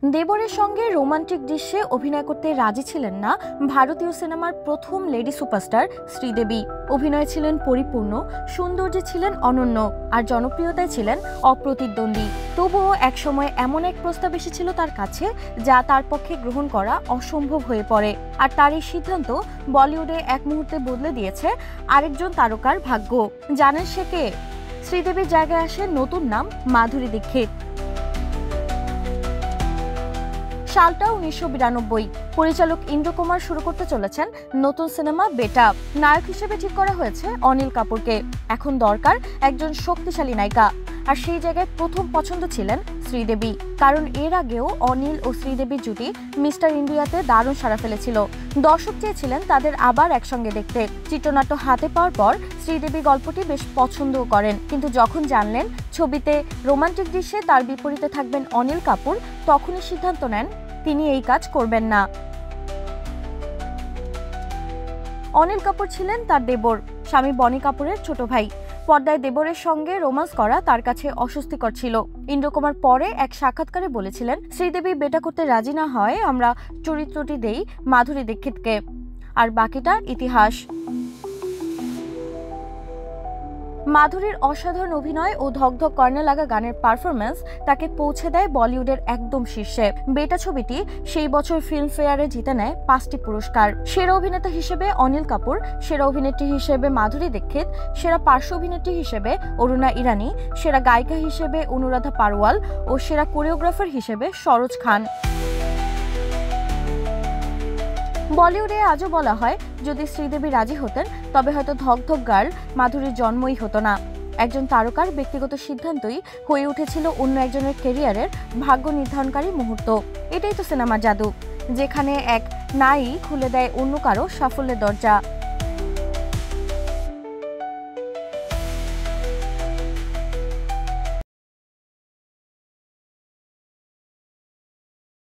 দেবরের সঙ্গে রোমান্টিক দৃশ্যে অভিনয় করতে রাজি ছিলেন না ভারতীয় সিনেমার প্রথম লেডি সুপারস্টার শ্রীদেবী। অভিনয়ে ছিলেন পরিপূর্ণ, সৌন্দর্যে ছিলেন অনন্য, আর জনপ্রিয়তায় ছিলেন অপ্রতিদ্বন্দ্বী। তবুও একসময় এমন এক প্রস্তাব এসেছিল তার কাছে যা তার পক্ষে গ্রহণ করা অসম্ভব হয়ে পড়ে। আর তার এই সিদ্ধান্ত বলিউডে এক মুহূর্তে বদলে দিয়েছে আরেকজন তারকার ভাগ্য। জানেন সে কে? শ্রীদেবীর জায়গায় আসে নতুন নাম মাধুরী দীক্ষিত। সালটা 1992। পরিচালক ইন্দ্র কুমার শুরু করতে চলেছেন নতুন সিনেমা বেটা। নায়ক হিসেবে ঠিক করা হয়েছে অনিল কাপুরকে। এখন দরকার একজন শক্তিশালী নায়িকা, আর সেই জায়গায় প্রথম পছন্দ ছিলেন শ্রীদেবী। কারণ এর আগেও অনিল ও শ্রীদেবীর জুটি মিস্টার ইন্ডিয়াতে দারুণ সাড়া ফেলেছিল। দর্শক চেয়েছিলেন তাদের আবার একসঙ্গে দেখতে। চিত্রনাট্য হাতে পাওয়ার পর শ্রীদেবী গল্পটি বেশ পছন্দও করেন, কিন্তু যখন জানলেন ছবিতে রোমান্টিক দৃশ্যে তার বিপরীতে থাকবেন অনিল কাপুর, তখনই সিদ্ধান্ত নেন তিনি এই কাজ করবেন না। অনিল কাপুর ছিলেন তার দেবর, স্বামী বনি কাপুরের ছোট ভাই। পর্দায় দেবরের সঙ্গে রোমান্স করা তার কাছে অস্বস্তিকর ছিল। ইন্দ্র কুমার পরে এক সাক্ষাৎকারে বলেছিলেন, শ্রীদেবী বেটা করতে রাজি না হয় আমরা চরিত্রটি দেই মাধুরী দীক্ষিতকে, আর বাকিটা ইতিহাস। মাধুরীর অসাধারণ অভিনয় ও ধকধক কর্ণে লাগা গানের পারফরম্যান্স তাকে পৌঁছে দেয় বলিউডের একদম শীর্ষে। বেটা ছবিটি সেই বছর ফিল্মফেয়ারে জিতে নেয় 5টি পুরস্কার। সেরা অভিনেতা হিসেবে অনিল কাপুর, সেরা অভিনেত্রী হিসেবে মাধুরী দীক্ষিত, সেরা পার্শ্ব অভিনেত্রী হিসেবে অরুণা ইরানি, সেরা গায়িকা হিসেবে অনুরাধা পারওয়াল ও সেরা কোরিওগ্রাফার হিসেবে সরোজ খান। বলিউডে আজও বলা হয় যদি শ্রীদেবী রাজি হতেন তবে হয়তো ধকধক গার্ল মাধুরীর জন্মই হতো না। একজন তারকার ব্যক্তিগত সিদ্ধান্তই হয়ে উঠেছিল অন্য একজনের ক্যারিয়ারের ভাগ্য নির্ধারণকারী মুহূর্ত। এটাই তো সিনেমার জাদু, যেখানে এক নায়ী খুলে দেয় অন্য কারো সাফল্যের দরজা।